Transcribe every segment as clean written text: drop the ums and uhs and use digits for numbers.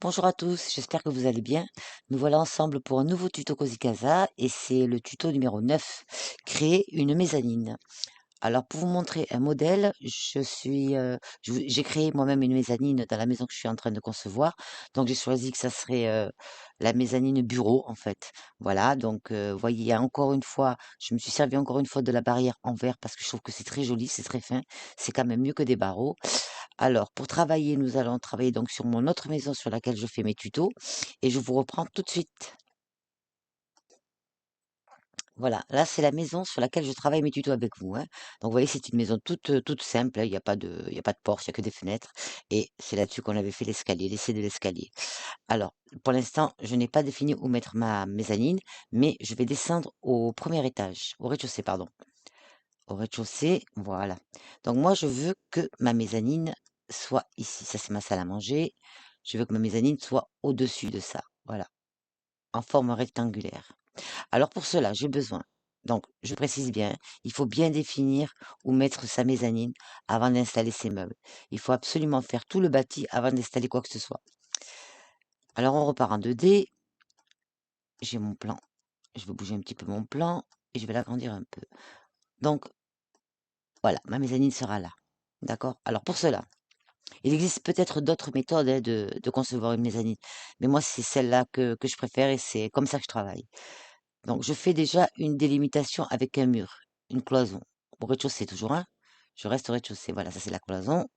Bonjour à tous, j'espère que vous allez bien. Nous voilà ensemble pour un nouveau tuto Cozy Casa et c'est le tuto numéro 9, créer une mezzanine. Alors pour vous montrer un modèle, j'ai créé moi-même une mezzanine dans la maison que je suis en train de concevoir. Donc j'ai choisi que ça serait la mezzanine bureau en fait. Voilà, donc vous voyez, il y a encore une fois, je me suis servi encore une fois de la barrière en verre parce que je trouve que c'est très joli, c'est très fin, c'est quand même mieux que des barreaux. Alors, pour travailler, nous allons travailler donc sur mon autre maison sur laquelle je fais mes tutos et je vous reprends tout de suite. Voilà, là c'est la maison sur laquelle je travaille mes tutos avec vous, hein. Donc vous voyez, c'est une maison toute simple, hein, il y a pas de porte, il y a que des fenêtres et c'est là-dessus qu'on avait fait l'escalier, l'essai de l'escalier. Alors, pour l'instant, je n'ai pas défini où mettre ma mezzanine, mais je vais descendre au premier étage, au rez-de-chaussée, pardon. Au rez-de-chaussée, voilà. Donc moi, je veux que ma mezzanine soit ici. Ça, c'est ma salle à manger. Je veux que ma mezzanine soit au-dessus de ça. Voilà, en forme rectangulaire. Alors pour cela, j'ai besoin. Donc, je précise bien, il faut bien définir où mettre sa mezzanine avant d'installer ses meubles. Il faut absolument faire tout le bâti avant d'installer quoi que ce soit. Alors, on repart en 2D. J'ai mon plan. Je vais bouger un petit peu mon plan et je vais l'agrandir un peu. Donc, voilà, ma mezzanine sera là. D'accord? Alors, pour cela, il existe peut-être d'autres méthodes hein, de concevoir une mezzanine, mais moi, c'est celle-là que je préfère et c'est comme ça que je travaille. Donc, je fais déjà une délimitation avec un mur, une cloison. Au rez-de-chaussée, toujours, hein. Je reste au rez-de-chaussée. Voilà, ça c'est la cloison.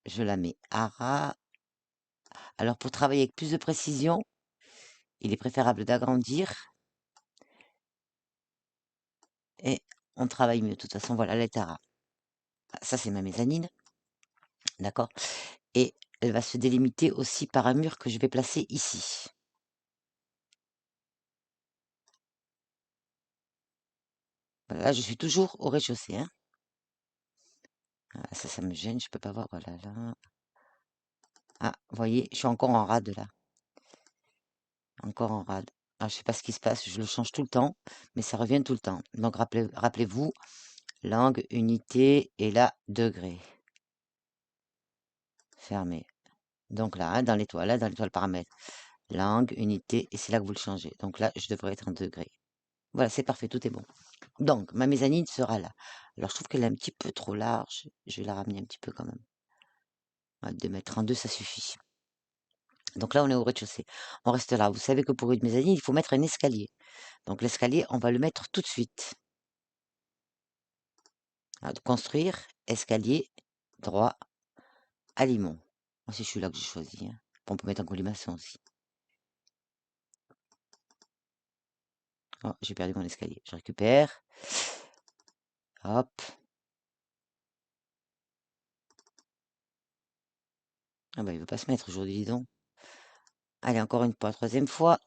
Je la mets à ras. Alors, pour travailler avec plus de précision, il est préférable d'agrandir et on travaille mieux. De toute façon, voilà, elle est à ras. Ça, c'est ma mezzanine, d'accord? Et elle va se délimiter aussi par un mur que je vais placer ici. Voilà, là, je suis toujours au rez-de-chaussée, hein. Ah, ça me gêne, je peux pas voir. Voilà, là. Ah, vous voyez, je suis encore en rade là. Encore en rade. Ah, je sais pas ce qui se passe, je le change tout le temps, mais ça revient tout le temps. Donc rappelez-vous, langue, unité et là, degré. Fermé. Donc là, hein, dans l'étoile paramètres. Langue, unité, et c'est là que vous le changez. Donc là, je devrais être en degré. Voilà, c'est parfait, tout est bon. Donc, ma mezzanine sera là. Alors, je trouve qu'elle est un petit peu trop large. Je vais la ramener un petit peu quand même. 2 m 2, ça suffit. Donc là, on est au rez-de-chaussée. On reste là. Vous savez que pour une mezzanine, il faut mettre un escalier. Donc l'escalier, on va le mettre tout de suite. Alors, construire, escalier, droit, aliment. Moi, c'est celui-là que j'ai choisi, hein. On peut mettre en colimaçon aussi. Oh, j'ai perdu mon escalier. Je récupère. Hop. Ah bah, il veut pas se mettre aujourd'hui, dis donc. Allez, encore une fois, troisième fois.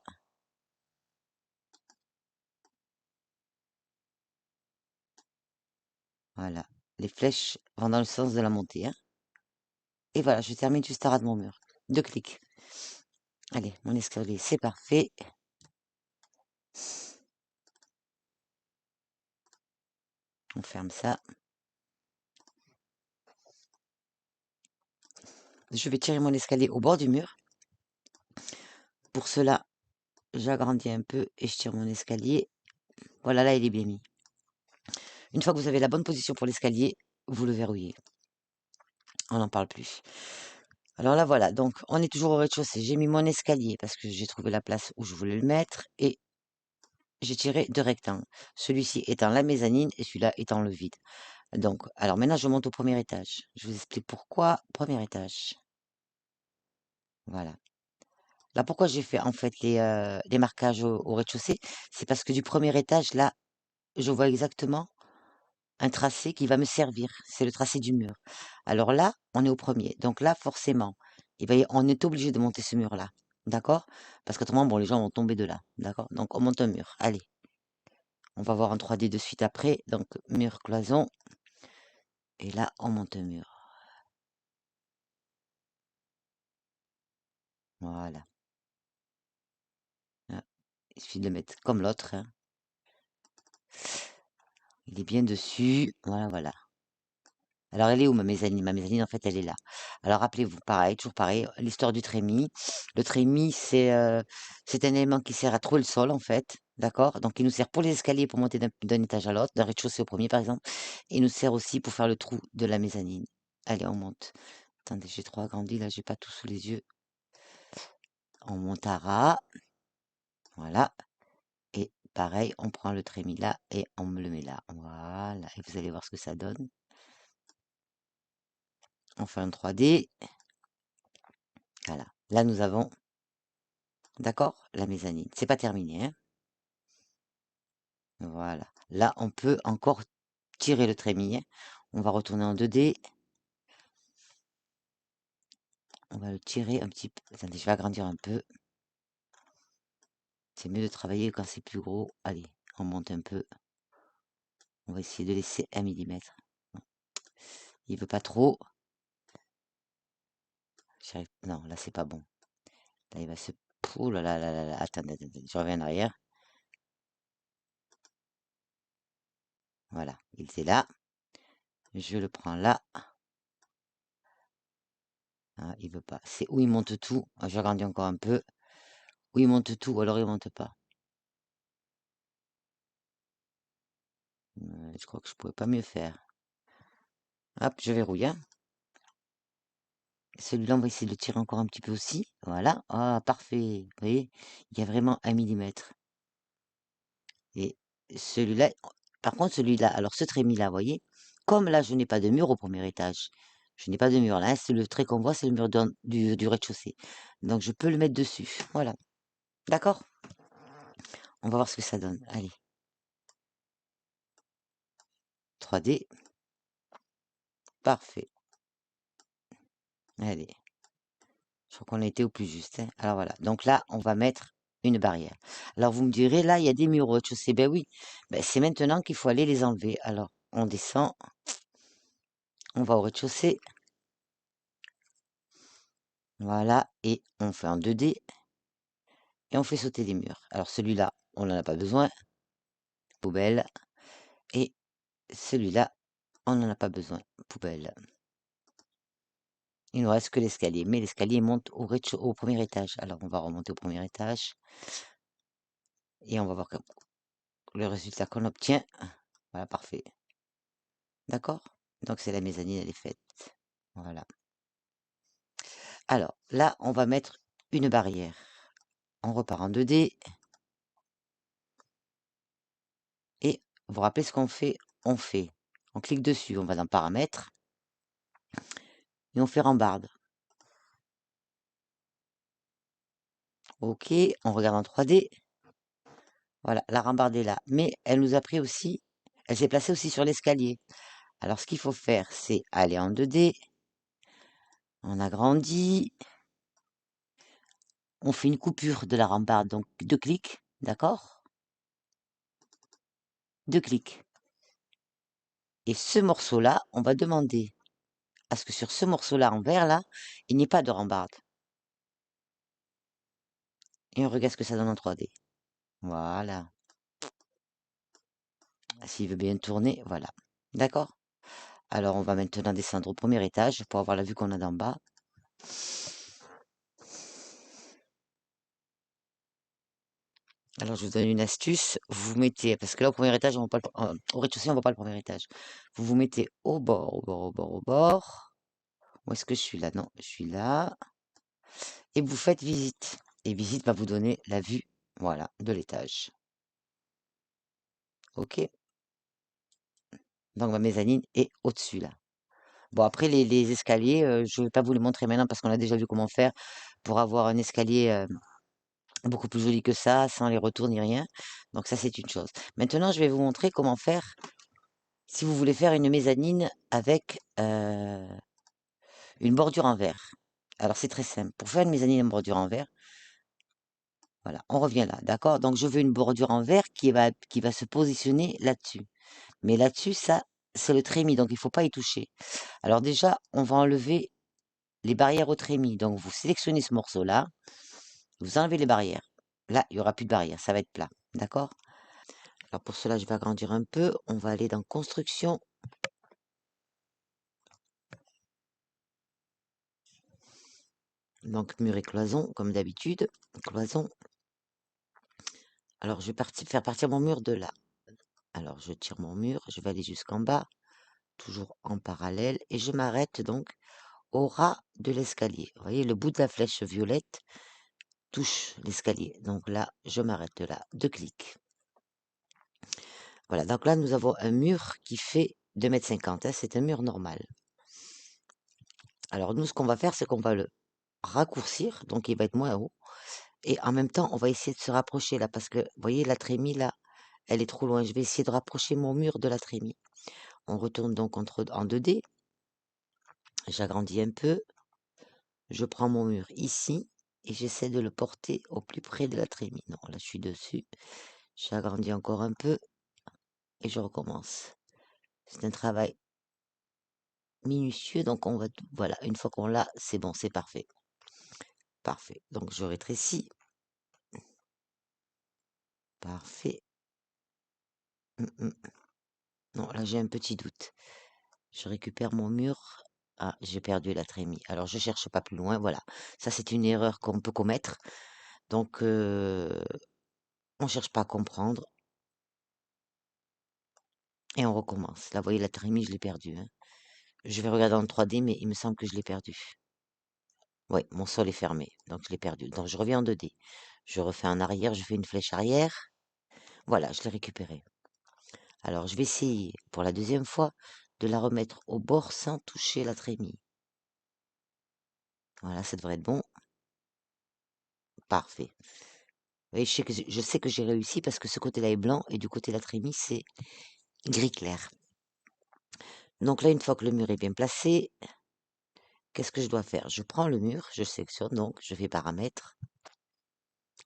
Voilà. Les flèches vont dans le sens de la montée, hein. Et voilà, je termine juste à ras de mon mur. 2 clics. Allez, mon escalier, c'est parfait. On ferme ça. Je vais tirer mon escalier au bord du mur. Pour cela, j'agrandis un peu et je tire mon escalier. Voilà, là, il est bien mis. Une fois que vous avez la bonne position pour l'escalier, vous le verrouillez. On n'en parle plus. Alors là, voilà. Donc, on est toujours au rez-de-chaussée. J'ai mis mon escalier parce que j'ai trouvé la place où je voulais le mettre et j'ai tiré 2 rectangles. Celui-ci étant la mezzanine et celui-là étant le vide. Donc, alors maintenant, je monte au premier étage. Je vous explique pourquoi. Premier étage. Voilà. Là, pourquoi j'ai fait en fait les marquages au rez-de-chaussée? C'est parce que du premier étage, là, je vois exactement un tracé qui va me servir. C'est le tracé du mur. Alors là, on est au premier. Donc là, forcément, on est obligé de monter ce mur-là. D'accord? Parce qu'autrement, bon, les gens vont tomber de là. D'accord? Donc, on monte un mur. Allez. On va voir en 3D de suite après. Donc, mur, cloison. Et là, on monte un mur. Voilà. Ah, il suffit de le mettre comme l'autre, hein. Il est bien dessus. Voilà, voilà. Alors, elle est où ma mezzanine? Ma mezzanine, en fait, elle est là. Alors, rappelez-vous, pareil, toujours pareil, l'histoire du trémis. Le trémis, c'est un élément qui sert à trouver le sol, en fait. D'accord? Donc, il nous sert pour les escaliers, pour monter d'un étage à l'autre, d'un rez-de-chaussée au premier, par exemple. Et il nous sert aussi pour faire le trou de la mezzanine. Allez, on monte. Attendez, j'ai trop agrandi, là, j'ai pas tout sous les yeux. On monte à ras. Voilà. Et pareil, on prend le trémis là et on me le met là. Voilà. Et vous allez voir ce que ça donne. On fait un 3D. Voilà. Là, nous avons, d'accord, la mezzanine. C'est pas terminé, hein. Voilà. Là, on peut encore tirer le trémis, hein. On va retourner en 2D. On va le tirer un petit peu. Attendez, je vais agrandir un peu. C'est mieux de travailler quand c'est plus gros. Allez, on monte un peu. On va essayer de laisser 1 millimètre. Il veut pas trop. Non, là, c'est pas bon. Là, il va se... Ouh là là là là là. Attendez, attendez, je reviens en arrière. Voilà, il était là. Je le prends là. Ah, il veut pas. C'est où il monte tout. Ah, j'agrandis encore un peu. Où il monte tout, ou alors il monte pas. Je crois que je pouvais pas mieux faire. Hop, je verrouille, hein. Celui-là, on va essayer de le tirer encore un petit peu aussi. Voilà. Ah, parfait. Vous voyez, il y a vraiment 1 millimètre. Et celui-là, par contre, celui-là, alors ce trémis-là, vous voyez, comme là, je n'ai pas de mur au premier étage. Je n'ai pas de mur là. C'est le trait qu'on voit, c'est le mur du rez-de-chaussée. Donc, je peux le mettre dessus. Voilà. D'accord? On va voir ce que ça donne. Allez. 3D. Parfait. Allez. Je crois qu'on a été au plus juste, hein. Alors voilà. Donc là, on va mettre une barrière. Alors vous me direz, là, il y a des murs au rez-de-chaussée. Ben oui. Ben, c'est maintenant qu'il faut aller les enlever. Alors, on descend. On va au rez-de-chaussée. Voilà. Et on fait un 2D. Et on fait sauter des murs. Alors celui-là, on n'en a pas besoin. Poubelle. Et celui-là, on n'en a pas besoin. Poubelle. Il nous reste que l'escalier. Mais l'escalier monte au premier étage. Alors on va remonter au premier étage. Et on va voir le résultat qu'on obtient. Voilà, parfait. D'accord? Donc c'est la mezzanine, elle est faite. Voilà. Alors là, on va mettre une barrière. On repart en 2D. Et vous vous rappelez ce qu'on fait? On clique dessus, on va dans Paramètres. Et on fait rambarde. Ok, on regarde en 3D. Voilà, la rambarde est là. Mais elle nous a pris aussi, elle s'est placée aussi sur l'escalier. Alors ce qu'il faut faire, c'est aller en 2D. On agrandit. On fait une coupure de la rambarde, donc 2 clics, d'accord? 2 clics. Et ce morceau-là, on va demander à ce que sur ce morceau-là en vert, là, il n'y ait pas de rambarde. Et on regarde ce que ça donne en 3D. Voilà. S'il veut bien tourner, voilà. D'accord? Alors, on va maintenant descendre au premier étage pour avoir la vue qu'on a d'en bas. Alors, je vous donne une astuce. Vous vous mettez, parce que là, au premier étage, on voit pas au rez-de-chaussée, on voit pas le premier étage. Vous vous mettez au bord, au bord, au bord, au bord. Où est-ce que je suis là? Non, je suis là. Et vous faites visite. Et visite va vous donner la vue, voilà, de l'étage. Ok? Donc ma mezzanine est au-dessus là. Bon après les escaliers, je vais pas vous les montrer maintenant parce qu'on a déjà vu comment faire pour avoir un escalier beaucoup plus joli que ça, sans les retours ni rien. Donc ça c'est une chose. Maintenant je vais vous montrer comment faire si vous voulez faire une mezzanine avec une bordure en verre. Alors c'est très simple. Pour faire une mezzanine en bordure en verre, voilà, on revient là, d'accord? Donc je veux une bordure en verre qui va se positionner là-dessus. Mais là-dessus, ça, c'est le trémis, donc il faut pas y toucher. Alors déjà, on va enlever les barrières au trémis. Donc vous sélectionnez ce morceau-là, vous enlevez les barrières. Là, il y aura plus de barrières, ça va être plat, d'accord? Alors pour cela, je vais agrandir un peu. On va aller dans construction. Donc, mur et cloison, comme d'habitude. Cloison. Alors, je vais faire partir mon mur de là. Alors, je tire mon mur, je vais aller jusqu'en bas, toujours en parallèle, et je m'arrête donc au ras de l'escalier. Vous voyez, le bout de la flèche violette touche l'escalier. Donc là, je m'arrête là, 2 clics. Voilà, donc là, nous avons un mur qui fait 2,50 m, hein, c'est un mur normal. Alors nous, ce qu'on va faire, c'est qu'on va le raccourcir, donc il va être moins haut. Et en même temps, on va essayer de se rapprocher là, parce que, vous voyez, la trémie là, elle est trop loin. Je vais essayer de rapprocher mon mur de la trémie. On retourne donc en 2D. J'agrandis un peu. Je prends mon mur ici et j'essaie de le porter au plus près de la trémie. Non, là, je suis dessus. J'agrandis encore un peu et je recommence. C'est un travail minutieux, donc on va... Voilà, une fois qu'on l'a, c'est bon, c'est parfait. Parfait. Donc je rétrécis. Parfait. Non, là j'ai un petit doute. Je récupère mon mur. Ah, j'ai perdu la trémie. Alors je cherche pas plus loin. Voilà. Ça c'est une erreur qu'on peut commettre. Donc on cherche pas à comprendre et on recommence. Là, vous voyez la trémie, je l'ai perdue, hein. Je vais regarder en 3D, mais il me semble que je l'ai perdu. Oui, mon sol est fermé, donc je l'ai perdu. Donc je reviens en 2D. Je refais en arrière, je fais une flèche arrière. Voilà, je l'ai récupéré. Alors je vais essayer pour la deuxième fois de la remettre au bord sans toucher la trémie. Voilà, ça devrait être bon. Parfait. Oui, je sais que j'ai réussi parce que ce côté-là est blanc et du côté de la trémie, c'est gris clair. Donc là, une fois que le mur est bien placé, qu'est-ce que je dois faire? Je prends le mur, je sélectionne, donc je vais paramètres.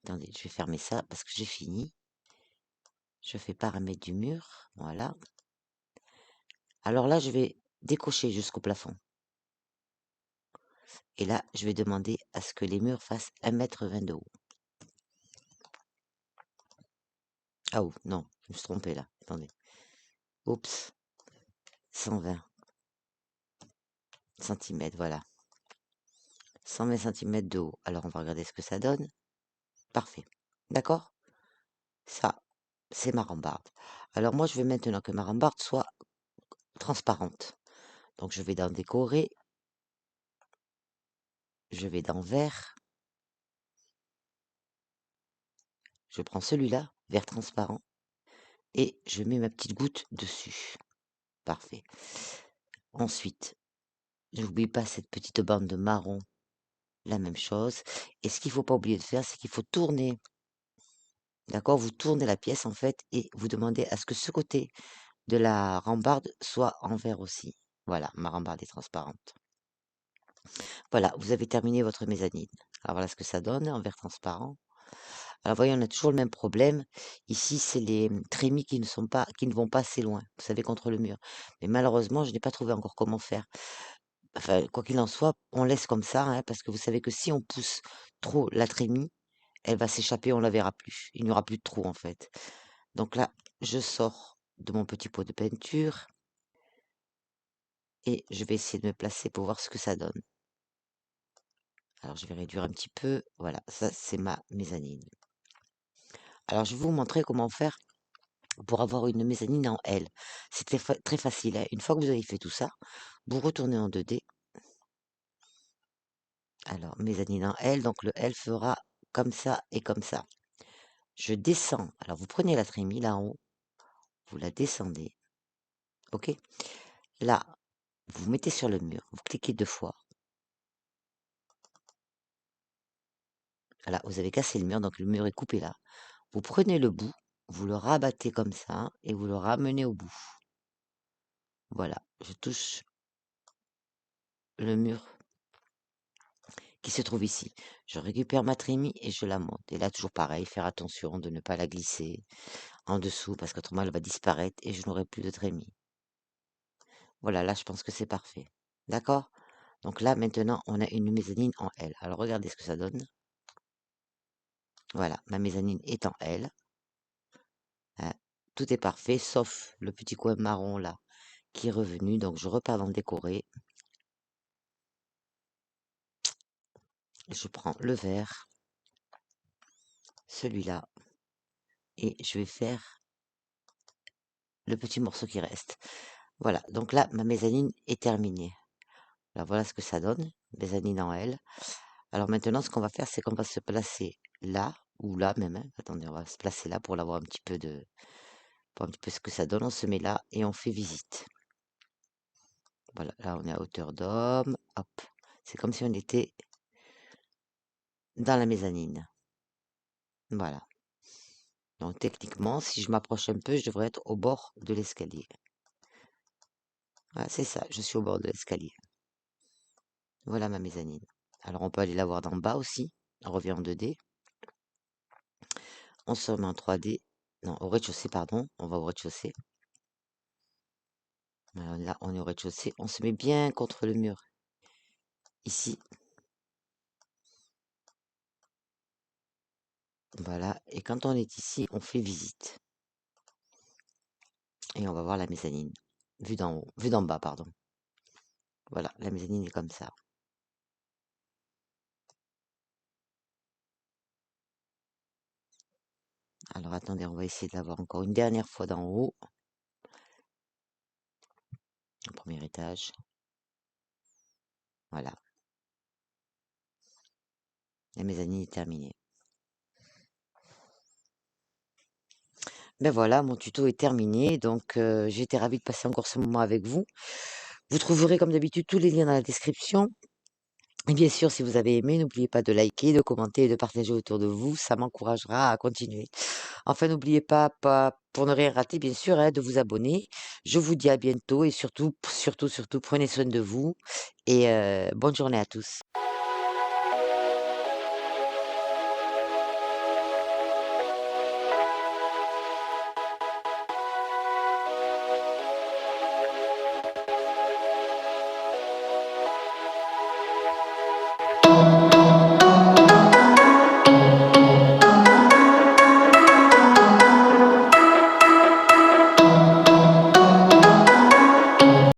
Attendez, je vais fermer ça parce que j'ai fini. Je fais paramètres du mur, voilà. Alors là, je vais décocher jusqu'au plafond. Et là, je vais demander à ce que les murs fassent 1,20 m de haut. Ah oh, non, je me suis trompé là. Attendez. Oups. 120 cm, voilà. 120 cm de haut. Alors, on va regarder ce que ça donne. Parfait. D'accord? Ça, c'est ma rambarde. Alors, moi, je veux maintenant que ma rambarde soit transparente. Donc, je vais dans décorer. Je vais dans vert. Je prends celui-là, vert transparent. Et je mets ma petite goutte dessus. Parfait. Ensuite, n'oublie pas cette petite bande de marron. La même chose. Et ce qu'il ne faut pas oublier de faire, c'est qu'il faut tourner. D'accord? Vous tournez la pièce, en fait, et vous demandez à ce que ce côté de la rambarde soit en vert aussi. Voilà, ma rambarde est transparente. Voilà, vous avez terminé votre mezzanine. Alors voilà ce que ça donne en vert transparent. Alors voyez, on a toujours le même problème. Ici, c'est les trémies qui ne vont pas assez loin, vous savez, contre le mur. Mais malheureusement, je n'ai pas trouvé encore comment faire. Enfin, quoi qu'il en soit, on laisse comme ça, hein, parce que vous savez que si on pousse trop la trémie, elle va s'échapper, on la verra plus. Il n'y aura plus de trou, en fait. Donc là, je sors de mon petit pot de peinture et je vais essayer de me placer pour voir ce que ça donne. Alors, je vais réduire un petit peu. Voilà, ça, c'est ma mezzanine. Alors, je vais vous montrer comment faire pour avoir une mezzanine en L. C'est très facile, hein. Une fois que vous avez fait tout ça, vous retournez en 2D. Alors, mezzanine en L, donc le L fera comme ça et comme ça. Je descends. Alors, vous prenez la trémie là en haut, vous la descendez. OK? Là, vous mettez sur le mur, vous cliquez 2 fois. Voilà, vous avez cassé le mur, donc le mur est coupé là. Vous prenez le bout, vous le rabattez comme ça et vous le ramenez au bout. Voilà, je touche le mur qui se trouve ici. Je récupère ma trémie et je la monte. Et là, toujours pareil, faire attention de ne pas la glisser en dessous parce qu'autrement, elle va disparaître et je n'aurai plus de trémie. Voilà, là, je pense que c'est parfait. D'accord? Donc là, maintenant, on a une mezzanine en L. Alors, regardez ce que ça donne. Voilà, ma mezzanine est en L. Hein, tout est parfait, sauf le petit coin marron là qui est revenu. Donc, je repars dans le décoré. Je prends le vert, celui-là, et je vais faire le petit morceau qui reste. Voilà, donc là, ma mezzanine est terminée. Là, voilà ce que ça donne, mezzanine en L. Alors maintenant, ce qu'on va faire, c'est qu'on va se placer là, ou là même, hein. Attendez, on va se placer là pour l'avoir un petit peu de... pour un petit peu ce que ça donne. On se met là et on fait visite. Voilà, là, on est à hauteur d'homme. Hop, c'est comme si on était dans la mezzanine. Voilà. Donc techniquement, si je m'approche un peu, je devrais être au bord de l'escalier. Voilà, c'est ça, je suis au bord de l'escalier. Voilà ma mezzanine. Alors on peut aller la voir d'en bas aussi. On revient en 2D. On se remet en 3D. Non, au rez-de-chaussée, pardon. On va au rez-de-chaussée. Voilà, là, on est au rez-de-chaussée. On se met bien contre le mur. Ici. Voilà. Et quand on est ici, on fait visite. Et on va voir la mezzanine. Vue d'en haut. Vue d'en bas, pardon. Voilà, la mezzanine est comme ça. Alors attendez, on va essayer de la voir encore une dernière fois d'en haut. Au premier étage. Voilà. La mezzanine est terminée. Ben voilà, mon tuto est terminé. Donc, j'ai été ravie de passer encore ce moment avec vous. Vous trouverez comme d'habitude tous les liens dans la description. Et bien sûr, si vous avez aimé, n'oubliez pas de liker, de commenter et de partager autour de vous. Ça m'encouragera à continuer. Enfin, n'oubliez pas, pour ne rien rater, bien sûr, hein, de vous abonner. Je vous dis à bientôt et surtout, surtout, surtout, prenez soin de vous et bonne journée à tous.